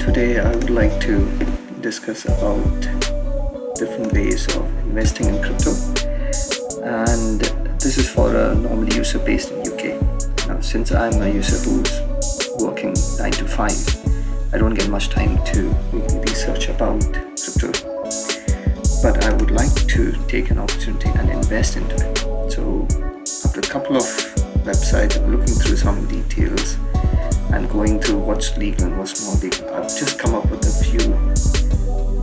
Today I would like to discuss about different ways of investing in crypto, and this is for a normal user based in UK. Now, since I'm a user who's working 9 to 5, I don't get much time to really research about crypto, but I would like to take an opportunity and invest into it. So after a couple of websites, looking through some details and going through what's legal and what's not legal, I've just come up with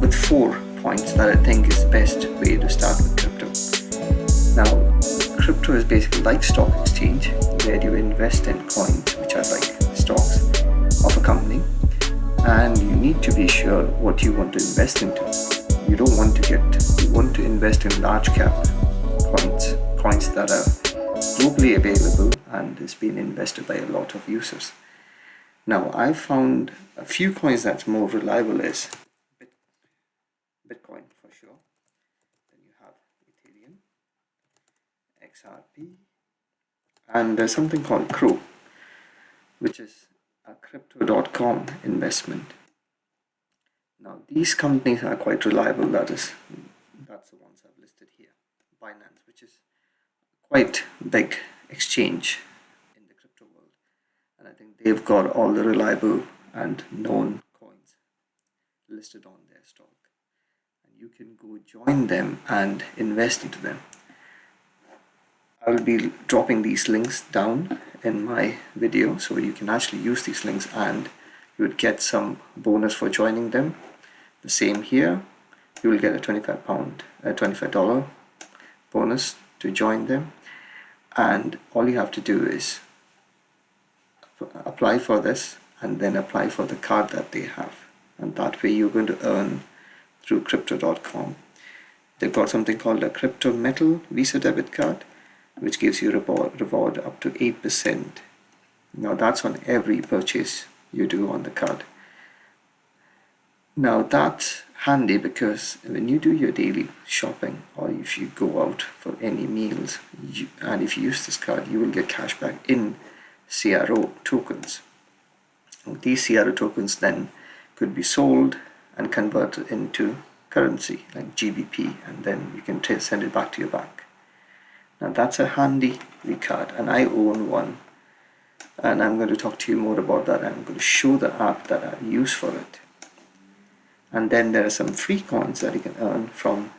with 4 points that I think is the best way to start with crypto. Now, crypto is basically like stock exchange, where you invest in coins, which are like stocks of a company, and you need to be sure what you want to invest into. You want to invest in large cap coins that are globally available and is being invested by a lot of users. Now, I found a few coins that's more reliable is Bitcoin for sure. Then you have Ethereum, XRP, and there's something called Crow, which is a crypto.com investment. Now, these companies are quite reliable. That's the ones I've listed here. Binance, which is quite big exchange in the crypto world, and I think they've got all the reliable and known coins listed on their stock, and you can go join them and invest into them. I will be dropping these links down in my video, so you can actually use these links and you would get some bonus for joining them. The same here, you will get a $25 bonus to join them, and all you have to do is apply for this and then apply for the card that they have, and that way you're going to earn through crypto.com. They've got something called a crypto Metal Visa Debit Card, which gives you reward up to 8%. Now, that's on every purchase you do on the card. Now, that's handy because when you do your daily shopping, or if you go out for any meals, and if you use this card, you will get cash back in CRO tokens. These CRO tokens then could be sold and converted into currency like GBP, and then you can send it back to your bank. Now, that's a handy card, and I own one, and I'm going to talk to you more about that. I'm going to show the app that I use for it. And then there are some free coins that you can earn from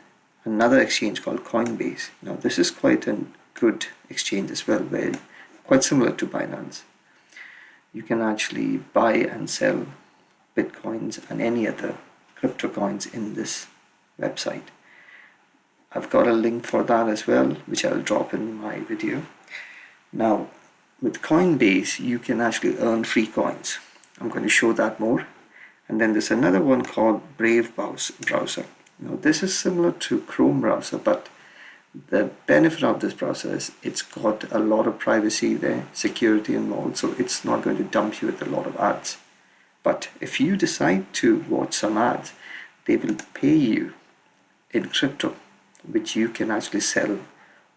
another exchange called Coinbase. Now, this is quite a good exchange as well, where quite similar to Binance. You can actually buy and sell Bitcoins and any other crypto coins in this website. I've got a link for that as well, which I'll drop in my video. Now, with Coinbase, you can actually earn free coins. I'm going to show that more. And then there's another one called Brave browser. Now, this is similar to Chrome browser, but the benefit of this browser is it's got a lot of privacy there, security involved, so it's not going to dump you with a lot of ads. But if you decide to watch some ads, they will pay you in crypto, which you can actually sell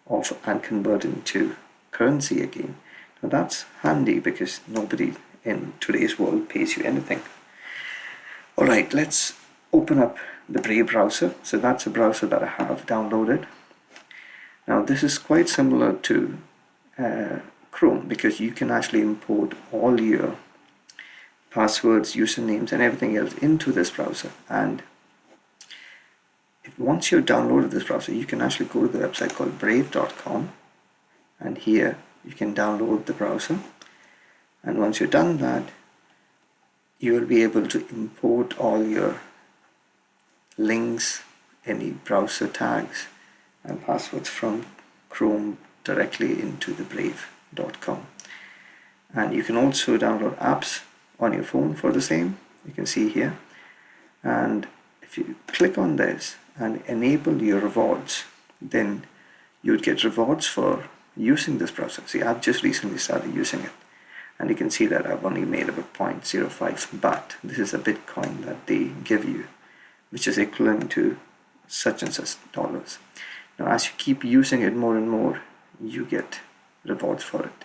off and convert into currency again. Now, that's handy because nobody in today's world pays you anything. Alright, let's open up the Brave browser. So that's a browser that I have downloaded. Now, this is quite similar to Chrome because you can actually import all your passwords, usernames, and everything else into this browser. And once you've downloaded this browser, you can actually go to the website called brave.com, and here you can download the browser. And once you've done that, you will be able to import all your links, any browser tags and passwords from Chrome directly into the brave.com. And you can also download apps on your phone for the same. You can see here, and if you click on this and enable your rewards, then you would get rewards for using this browser. See, I've just recently started using it, and you can see that I've only made about 0.05, but this is a Bitcoin that they give you, which is equivalent to such and such dollars. Now, as you keep using it more and more, you get rewards for it.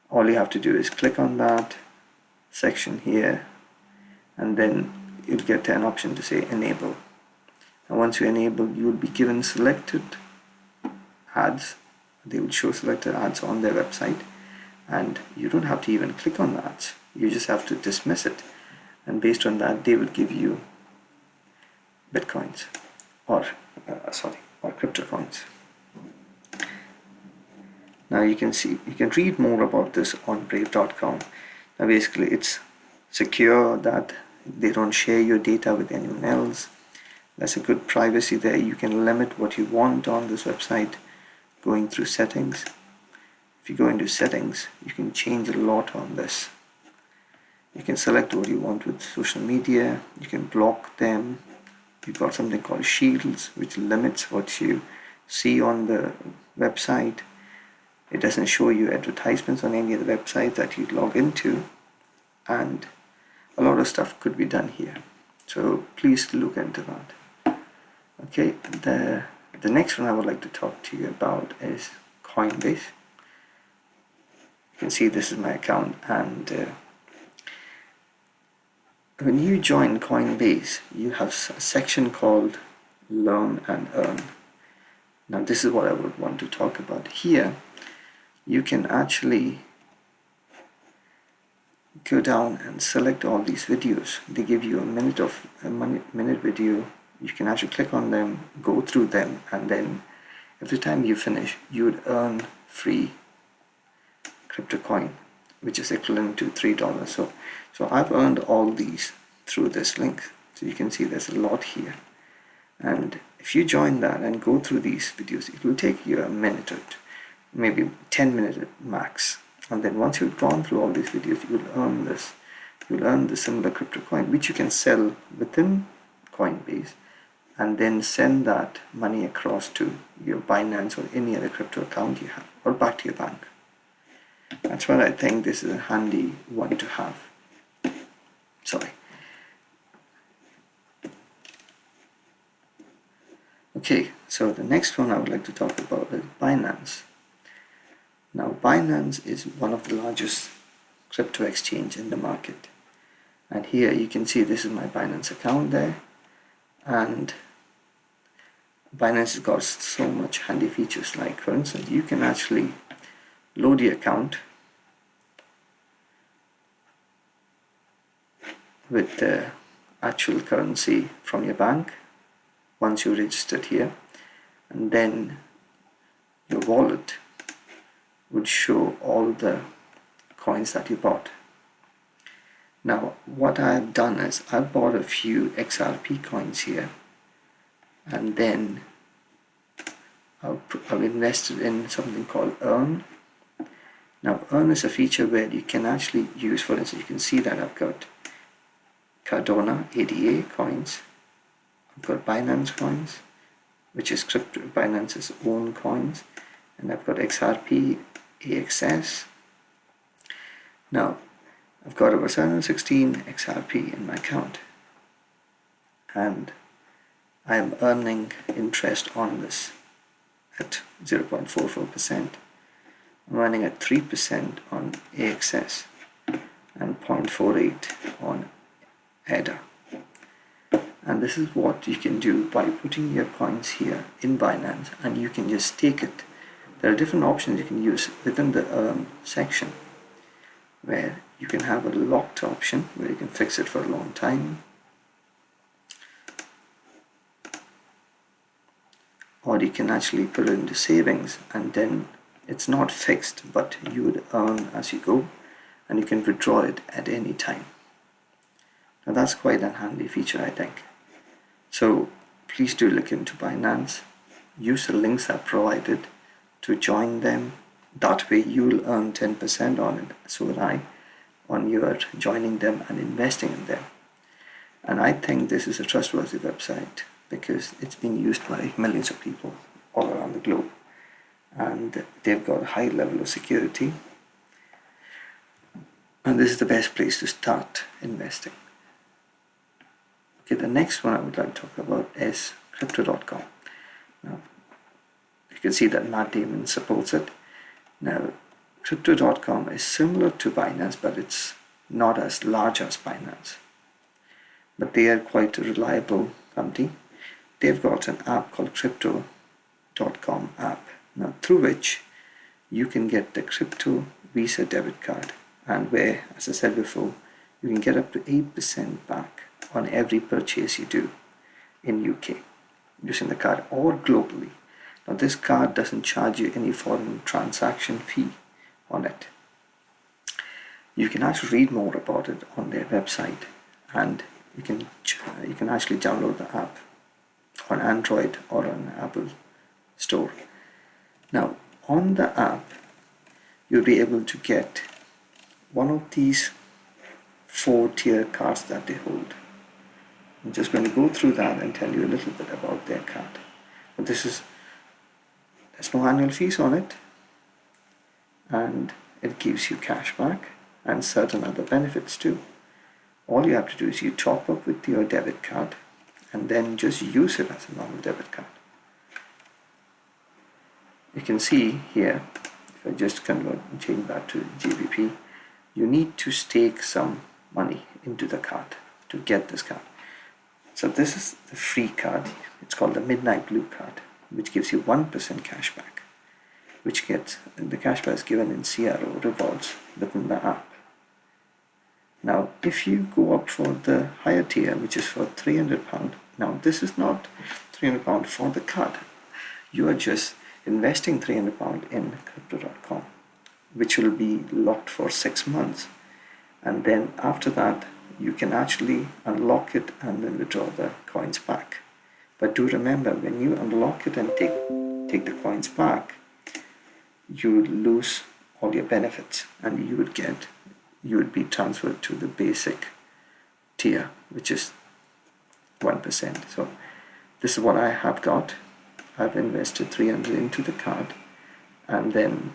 All you have to do is click on that section here and then you'll get an option to say enable. And once you enable, you'll be given selected ads. They will show selected ads on their website, and you don't have to even click on the ads. You just have to dismiss it, and based on that they will give you bitcoins or crypto coins. Now you can read more about this on brave.com. Now basically it's secure, that they don't share your data with anyone else. There's a good privacy there. You can limit what you want on this website going through settings. If you go into settings, you can change a lot on this. You can select what you want with social media. You can block them. You've got something called shields, which limits what you see on the website. It doesn't show you advertisements on any of the websites that you log into, and a lot of stuff could be done here. So please look into that. Okay, the next one I would like to talk to you about is Coinbase. You can see this is my account, and when you join Coinbase, you have a section called Learn and Earn. Now this is what I would want to talk about here. You can actually go down and select all these videos. They give you a minute video. You can actually click on them, go through them, and then every time you finish, you would earn free crypto coin, which is equivalent to $3. So I've earned all these through this link. So you can see there's a lot here. And if you join that and go through these videos, it will take you a minute or maybe 10 minutes max. And then once you've gone through all these videos, you'll earn this. You'll earn the similar crypto coin, which you can sell within Coinbase and then send that money across to your Binance or any other crypto account you have, or back to your bank. That's why I think this is a handy one to have. Sorry. Okay, so the next one I would like to talk about is Binance. Now Binance is one of the largest crypto exchange in the market, and here you can see this is my Binance account there, and Binance has got so much handy features. Like for instance, you can actually load your account with the actual currency from your bank once you registered here, and then your wallet would show all the coins that you bought. Now what I've done is I've bought a few XRP coins here, and then I've invested in something called Earn. Now Earn is a feature where you can actually use, for instance, you can see that I've got Cardano ADA coins, I've got Binance coins, which is Binance's own coins, and I've got XRP AXS. Now I've got over 716 XRP in my account, and I am earning interest on this at 0.44%. I'm earning at 3% on AXS and 0.48 on ADA. And this is what you can do by putting your coins here in Binance, and you can just stake it. There are different options you can use within the section, where you can have a locked option where you can fix it for a long time, or you can actually put it into savings, and then it's not fixed, but you would earn as you go, and you can withdraw it at any time. Now that's quite a handy feature, I think. So please do look into Binance. Use the links that are provided to join them. That way you will earn 10% on it, so would I, on your joining them and investing in them. And I think this is a trustworthy website because it's being used by millions of people all around the globe, and they've got a high level of security, and this is the best place to start investing. Okay, the next one I would like to talk about is Crypto.com. Now you can see that Matt Damon supports it. Now Crypto.com is similar to Binance, but it's not as large as Binance. but they are quite a reliable company. They've got an app called Crypto.com app, now through which you can get the Crypto Visa Debit Card, and where, as I said before, you can get up to 8% back on every purchase you do in UK using the card, or globally. Now this card doesn't charge you any foreign transaction fee on it. You can actually read more about it on their website, and you can actually download the app on Android or on Apple Store. Now on the app, you'll be able to get one of these 4-tier cards that they hold. I'm just going to go through that and tell you a little bit about their card. But there's no annual fees on it, and it gives you cash back and certain other benefits too. All you have to do is you top up with your debit card and then just use it as a normal debit card. You can see here, if I just change that to GBP, you need to stake some money into the card to get this card. So this is the free card. It's called the Midnight Blue card, which gives you 1% cash back, which gets the cash back is given in CRO rewards within the app. Now if you go up for the higher tier, which is for £300, now this is not £300 for the card. You are just investing £300 in Crypto.com, which will be locked for 6 months, and then after that you can actually unlock it and then withdraw the coins back. But do remember, when you unlock it and take the coins back, you would lose all your benefits, and you would be transferred to the basic tier, which is 1%. So this is what I have got. I've invested 300 into the card, and then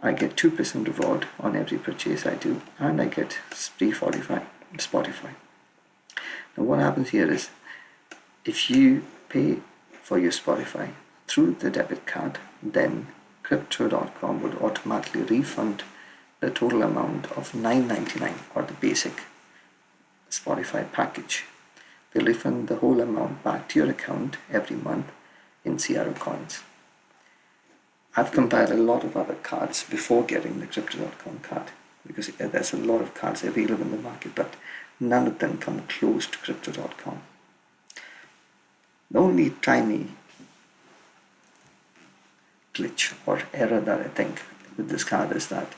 I get 2% reward on every purchase I do, and I get free Spotify. Now what happens here is, if you pay for your Spotify through the debit card, then Crypto.com would automatically refund the total amount of $9.99 or the basic Spotify package. They'll refund the whole amount back to your account every month in CRO coins. I've compared a lot of other cards before getting the Crypto.com card, because there's a lot of cards available in the market, but none of them come close to Crypto.com. The only tiny glitch or error that I think with this card is that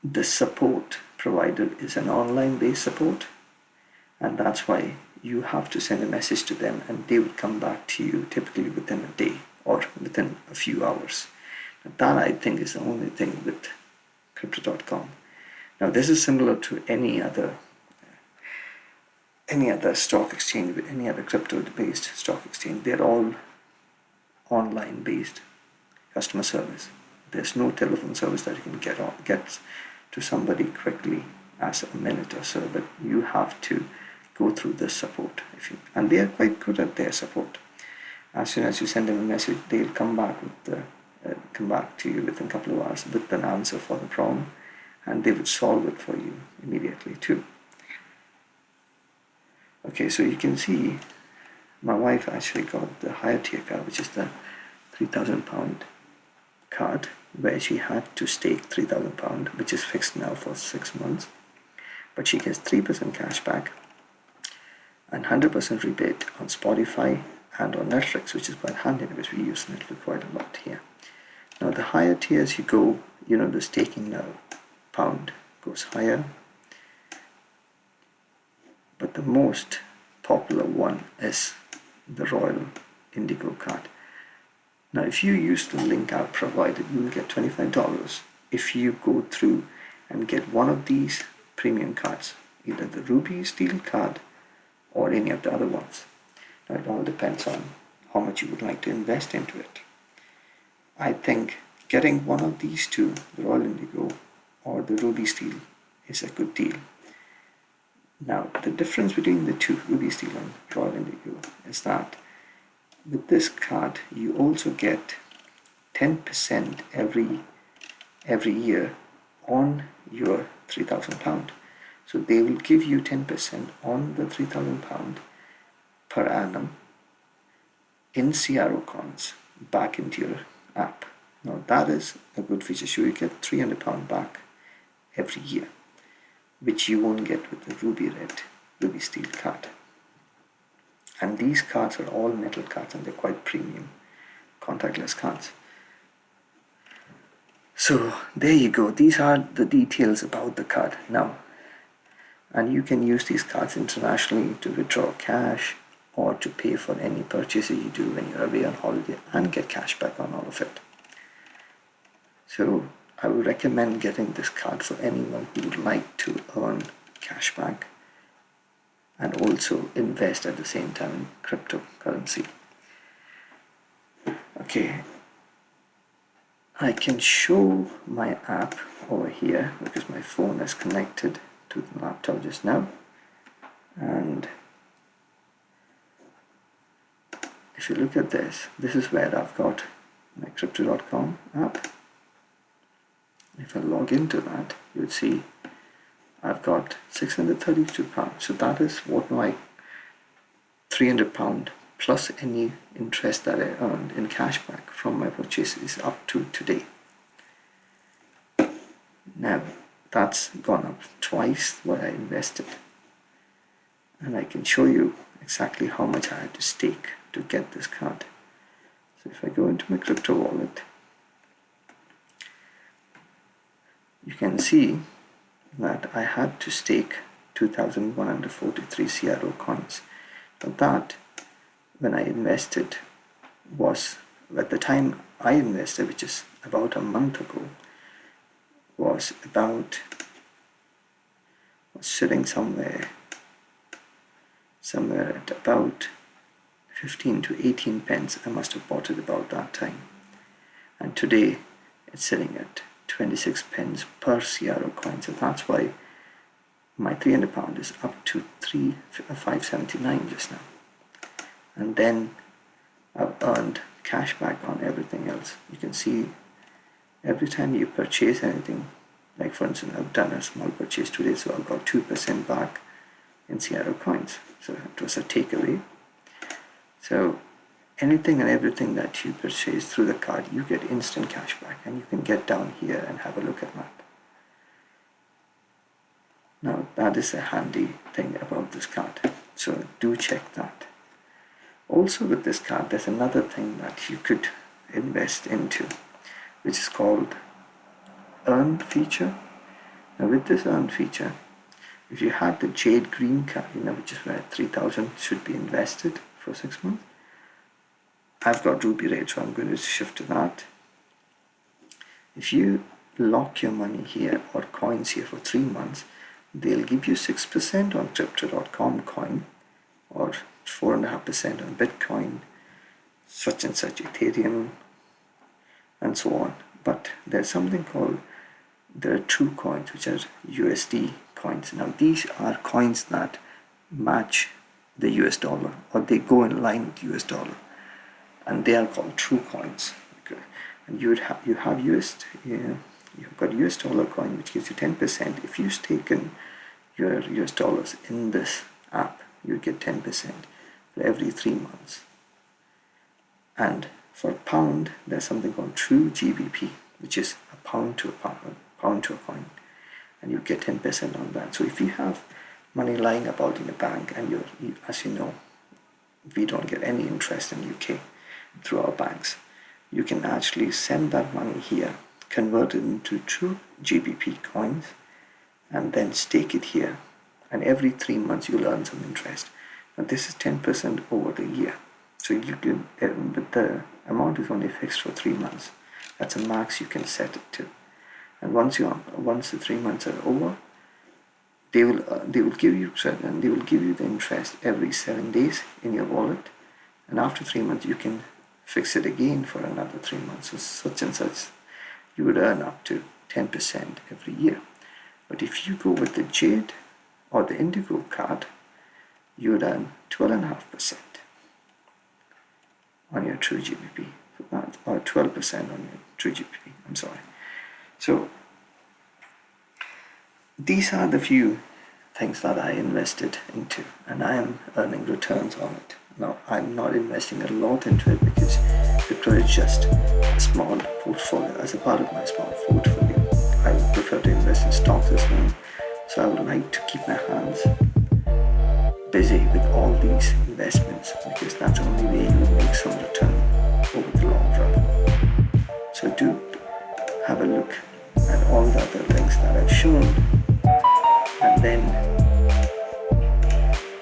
the support provided is an online based support, and that's why you have to send a message to them and they would come back to you typically within a day or within a few hours. That I think is the only thing with Crypto.com. Now this is similar to any other stock exchange, with any other crypto based stock exchange. They're all online based customer service. There's no telephone service that you can get to somebody quickly as a minute or so, but you have to go through this support. And they are quite good at their support. As soon as you send them a message, they'll come back to you within a couple of hours with an answer for the problem, and they would solve it for you immediately too. Okay, so you can see my wife actually got the higher tier card, which is the £3,000 card, where she had to stake £3,000, which is fixed now for 6 months, but she gets 3% cash back and 100% rebate on Spotify and on Netflix, which is quite handy because we use Netflix quite a lot here. Now the higher tiers you go, the staking now pound goes higher, but the most popular one is the Royal Indigo card. Now if you use the link I've provided, you will get $25 if you go through and get one of these premium cards, either the Ruby Steel card or any of the other ones. Now it all depends on how much you would like to invest into it. I think getting one of these two, the Royal Indigo or the Ruby Steel, is a good deal. Now the difference between the two, Ruby Steel and Royal Indigo, is that with this card you also get 10% every year on your £3,000. So they will give you 10% on the £3,000 per annum in CRO coins back into your app. Now that is a good feature. So you get £300 back every year, which you won't get with the Ruby Steel card. And these cards are all metal cards and they're quite premium contactless cards. So there you go. These are the details about the card now. And you can use these cards internationally to withdraw cash or to pay for any purchases you do when you're away on holiday and get cash back on all of it. So I would recommend getting this card for anyone who would like to earn cash back and also invest at the same time in cryptocurrency. Okay, I can show my app over here because my phone is connected to the laptop just now, and if you look at this is where I've got my crypto.com app. If I log into that, you would see I've got £632. So that is what my £300 plus any interest that I earned in cashback from my purchases up to today. Now that's gone up twice what I invested, and I can show you exactly how much I had to stake to get this card. So if I go into my crypto wallet, you can see that I had to stake 2,143 CRO coins. But that, when I invested, was at the time I invested, which is about a month ago, was sitting somewhere at about 15 to 18 pence. I must have bought it about that time, and today it's sitting at 26 pence per CRO coin. So that's why my £300 is up to 579 just now. And then I've earned cash back on everything else. You can see every time you purchase anything, like for instance I've done a small purchase today, so I've got 2% back in CRO coins. So it was a takeaway. So anything and everything that you purchase through the card, you get instant cash back, and you can get down here and have a look at that. Now that is a handy thing about this card, so do check that. Also with this card, there's another thing that you could invest into, which is called earn feature. Now with this earn feature, if you had the Jade Green card, which is where 3,000 should be invested for 6 months, I've got Ruby rate, so I'm going to shift to that. If you lock your money here or coins here for 3 months, they'll give you 6% on crypto.com coin or 4.5% on Bitcoin, such and such Ethereum, and so on. But there's something called, there are true coins, which are USD coins. Now these are coins that match the US dollar, or they go in line with US dollar, and they are called true coins. And you've got US dollar coin, which gives you 10%. If you've taken your US dollars in this app, you get 10% for every 3 months. And for pound, there's something called true GBP, which is a pound to a coin, and you get 10% on that. So if you have money lying about in a bank, and as you know, we don't get any interest in UK through our banks, you can actually send that money here, convert it into true GBP coins, and then stake it here, and every 3 months you'll earn some interest. Now this is 10% over the year, so you can, but the amount is only fixed for 3 months. That's a max you can set it to. And once the 3 months are over, they will give you the interest every 7 days in your wallet, and after 3 months you can fix it again for another 3 months. So such and such, you would earn up to 10% every year. But if you go with the Jade or the Indigo card, you would earn 12.5% on your true GBP, or 12% on your true GBP. I'm sorry. So these are the few things that I invested into, and I am earning returns on it. Now, I'm not investing a lot into it because crypto is just a small portfolio. As a part of my small portfolio, I would prefer to invest in stocks as well. So I would like to keep my hands busy with all these investments, because that's the only way you will make some return over the long run. So do have a look at all the other links that I've shown, and then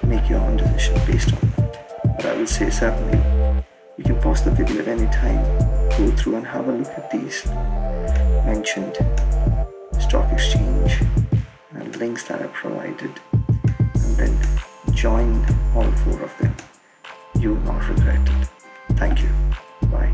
make your own decision based on that. But I will say, certainly you can pause the video at any time, go through and have a look at these mentioned stock exchange and links that I provided, and then join all 4 of them. You will not regret it. Thank you. Bye.